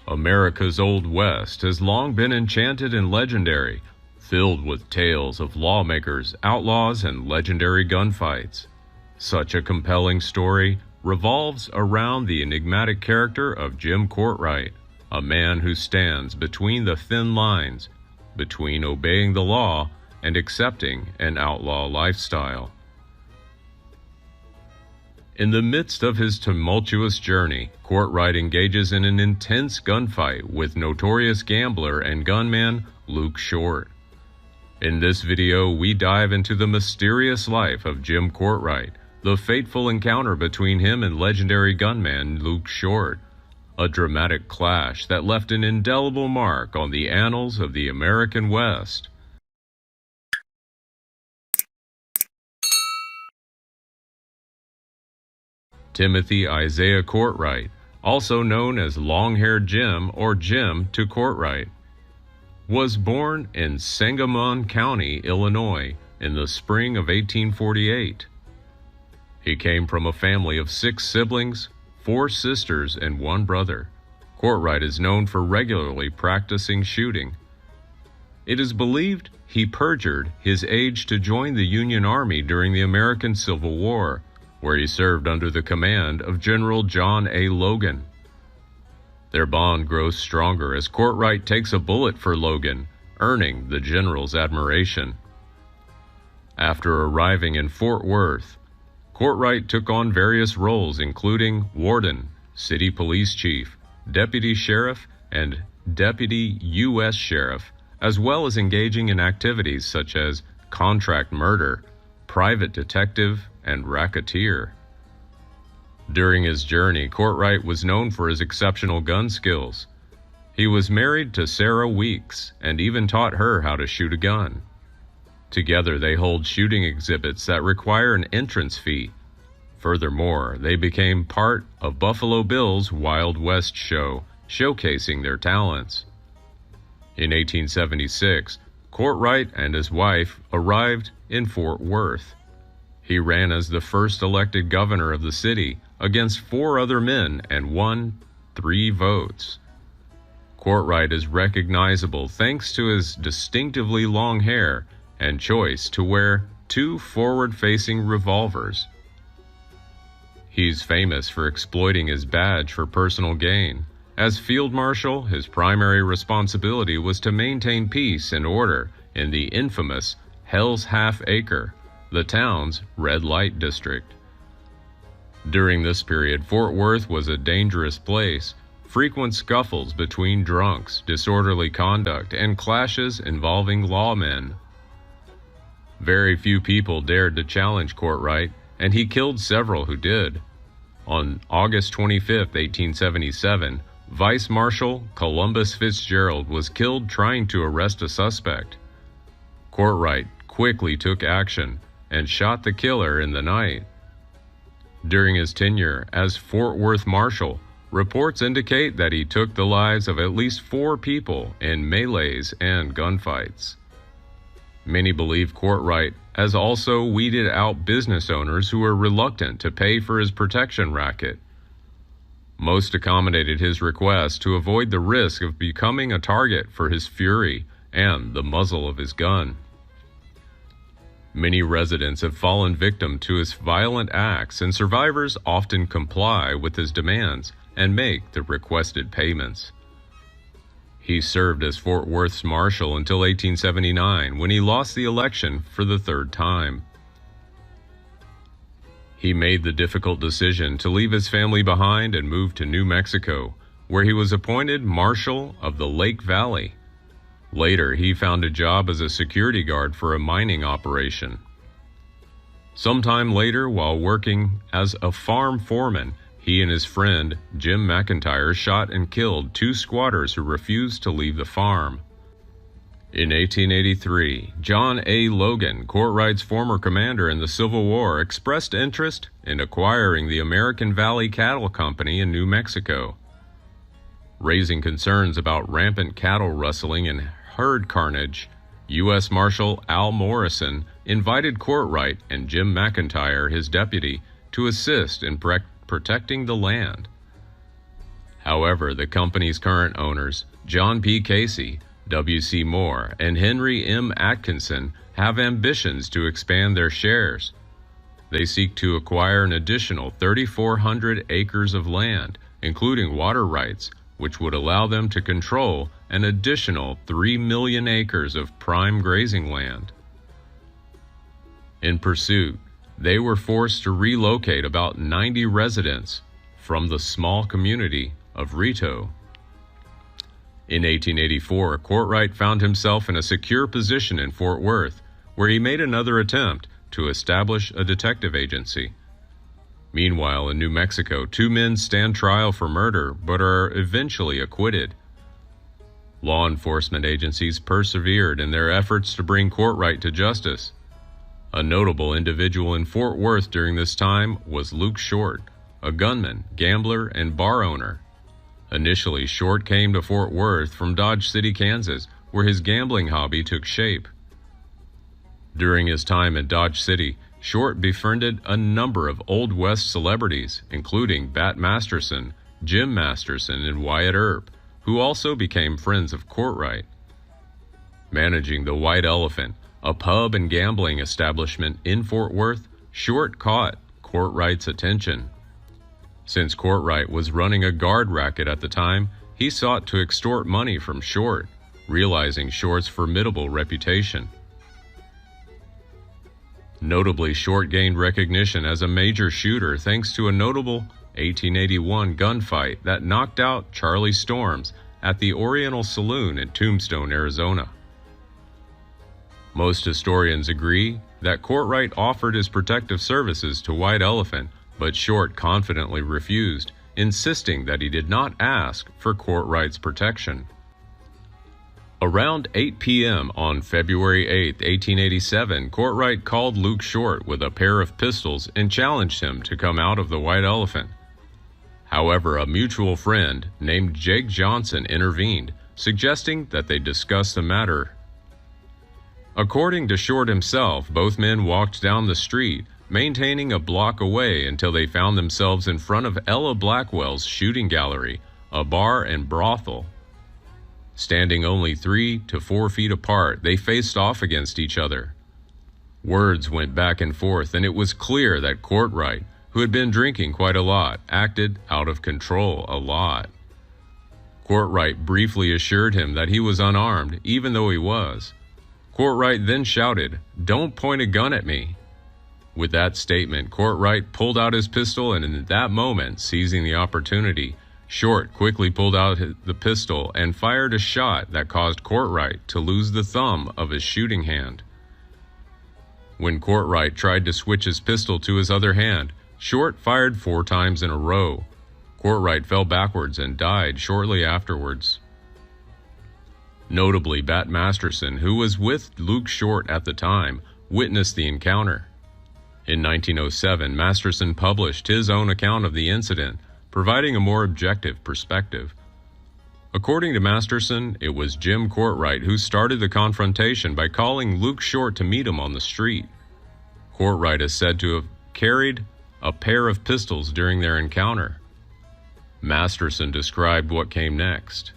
America's Old West has long been enchanted and legendary, filled with tales of lawmakers, outlaws, and legendary gunfights. Such a compelling story revolves around the enigmatic character of Jim Courtright, a man who stands between the thin lines between obeying the law and accepting an outlaw lifestyle. In the midst of his tumultuous journey, Courtright engages in an intense gunfight with notorious gambler and gunman Luke Short. In this video, we dive into the mysterious life of Jim Courtright, the fateful encounter between him and legendary gunman Luke Short, a dramatic clash that left an indelible mark on the annals of the American West. Timothy Isaiah Courtright, also known as Long-Haired Jim or Jim to Courtright, was born in Sangamon County, Illinois, in the spring of 1848. He came from a family of 6 siblings, 4 sisters, and 1 brother. Courtright is known for regularly practicing shooting. It is believed he perjured his age to join the Union Army during the American Civil War, where he served under the command of General John A. Logan. Their bond grows stronger as Courtright takes a bullet for Logan, earning the general's admiration. After arriving in Fort Worth, Courtright took on various roles including warden, city police chief, deputy sheriff, and deputy U.S. sheriff, as well as engaging in activities such as contract murder, private detective, and racketeer. During his journey, Courtright was known for his exceptional gun skills. He was married to Sarah Weeks and even taught her how to shoot a gun. Together, they hold shooting exhibits that require an entrance fee. Furthermore, they became part of Buffalo Bill's Wild West show, showcasing their talents. In 1876, Courtright and his wife arrived in Fort Worth. He ran as the first elected governor of the city against 4 other men and won 3 votes. Courtright is recognizable thanks to his distinctively long hair and choice to wear 2 forward-facing revolvers. He's famous for exploiting his badge for personal gain. As field marshal, his primary responsibility was to maintain peace and order in the infamous Hell's Half Acre, the town's red light district. During this period, Fort Worth was a dangerous place. Frequent scuffles between drunks, disorderly conduct, and clashes involving lawmen. Very few people dared to challenge Courtright, and he killed several who did. On August 25, 1877, Vice Marshal Columbus Fitzgerald was killed trying to arrest a suspect. Courtright quickly took action and shot the killer in the night. During his tenure as Fort Worth Marshal, reports indicate that he took the lives of at least 4 people in melees and gunfights. Many believe Courtright has also weeded out business owners who were reluctant to pay for his protection racket. Most accommodated his request to avoid the risk of becoming a target for his fury and the muzzle of his gun. Many residents have fallen victim to his violent acts, and survivors often comply with his demands and make the requested payments. He served as Fort Worth's marshal until 1879, when he lost the election for the 3rd time. He made the difficult decision to leave his family behind and move to New Mexico, where he was appointed Marshal of the Lake Valley. Later, he found a job as a security guard for a mining operation. Sometime later, while working as a farm foreman, he and his friend, Jim McIntyre, shot and killed 2 squatters who refused to leave the farm. In 1883, John A. Logan, Courtright's former commander in the Civil War, expressed interest in acquiring the American Valley Cattle Company in New Mexico. Raising concerns about rampant cattle rustling and herd carnage, U.S. Marshal Al Morrison invited Courtright and Jim McIntyre, his deputy, to assist in protecting the land. However, the company's current owners, John P. Casey, W.C. Moore, and Henry M. Atkinson, have ambitions to expand their shares. They seek to acquire an additional 3,400 acres of land, including water rights, which would allow them to control an additional 3 million acres of prime grazing land. In pursuit, they were forced to relocate about 90 residents from the small community of Rito. In 1884, Courtright found himself in a secure position in Fort Worth, where he made another attempt to establish a detective agency. Meanwhile, in New Mexico, 2 men stand trial for murder but are eventually acquitted. Law enforcement agencies persevered in their efforts to bring Courtright to justice. A notable individual in Fort Worth during this time was Luke Short, a gunman, gambler, and bar owner. Initially, Short came to Fort Worth from Dodge City, Kansas, where his gambling hobby took shape. During his time at Dodge City, Short befriended a number of Old West celebrities, including Bat Masterson, Jim Masterson, and Wyatt Earp, who also became friends of Courtright. Managing the White Elephant, a pub and gambling establishment in Fort Worth, Short caught Courtright's attention. Since Courtright was running a guard racket at the time, he sought to extort money from Short, realizing Short's formidable reputation. Notably, Short gained recognition as a major shooter thanks to a notable 1881 gunfight that knocked out Charlie Storms at the Oriental Saloon in Tombstone, Arizona. Most historians agree that Courtright offered his protective services to White Elephant, but Short confidently refused, insisting that he did not ask for Courtright's protection. Around 8 p.m. on February 8, 1887, Courtright called Luke Short with a pair of pistols and challenged him to come out of the White Elephant. However, a mutual friend named Jake Johnson intervened, suggesting that they discuss the matter. According to Short himself, both men walked down the street, maintaining a block away until they found themselves in front of Ella Blackwell's shooting gallery, a bar and brothel. Standing only 3 to 4 feet apart, they faced off against each other. Words went back and forth, and it was clear that Courtright, who had been drinking quite a lot, acted out of control a lot. Courtright briefly assured him that he was unarmed, even though he was. Courtright then shouted, "Don't point a gun at me." With that statement, Courtright pulled out his pistol, and in that moment, seizing the opportunity, Short quickly pulled out the pistol and fired a shot that caused Courtright to lose the thumb of his shooting hand. When Courtright tried to switch his pistol to his other hand, Short fired 4 times in a row. Courtright fell backwards and died shortly afterwards. Notably, Bat Masterson, who was with Luke Short at the time, witnessed the encounter. In 1907, Masterson published his own account of the incident, providing a more objective perspective. According to Masterson, it was Jim Courtright who started the confrontation by calling Luke Short to meet him on the street. Courtright is said to have carried a pair of pistols during their encounter. Masterson described what came next.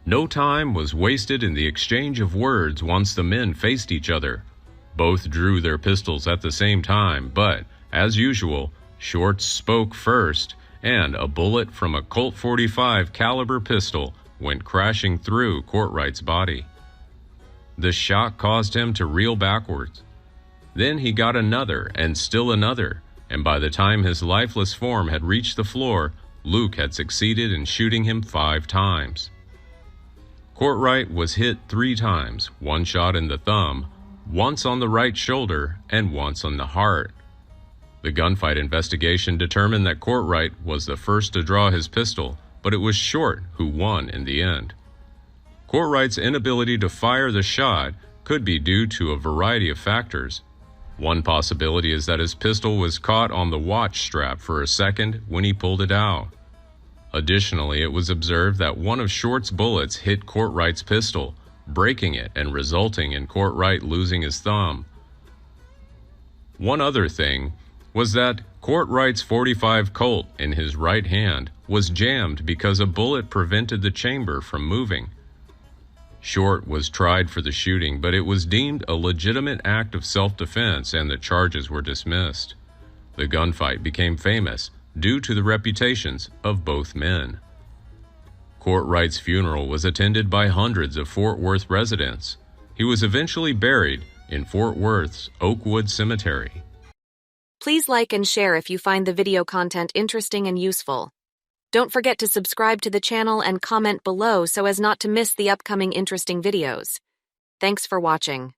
No time was wasted in the exchange of words once the men faced each other. Both drew their pistols at the same time, but, as usual, Short spoke first, and a bullet from a Colt .45 caliber pistol went crashing through Courtright's body. The shock caused him to reel backwards. Then he got another and still another, and by the time his lifeless form had reached the floor, Luke had succeeded in shooting him 5 times. Courtright was hit 3 times, 1 shot in the thumb, once on the right shoulder, and once on the heart. The gunfight investigation determined that Courtright was the first to draw his pistol, but it was Short who won in the end. Courtright's inability to fire the shot could be due to a variety of factors. One possibility is that his pistol was caught on the watch strap for a second when he pulled it out. Additionally, it was observed that one of Short's bullets hit Courtright's pistol, breaking it and resulting in Courtright losing his thumb. One other thing was that Courtright's .45 Colt in his right hand was jammed because a bullet prevented the chamber from moving. Short was tried for the shooting, but it was deemed a legitimate act of self-defense and the charges were dismissed. The gunfight became famous due to the reputations of both men. Courtright's funeral was attended by hundreds of Fort Worth residents. He was eventually buried in Fort Worth's Oakwood Cemetery. Please like and share if you find the video content interesting and useful. Don't forget to subscribe to the channel and comment below so as not to miss the upcoming interesting videos. Thanks for watching.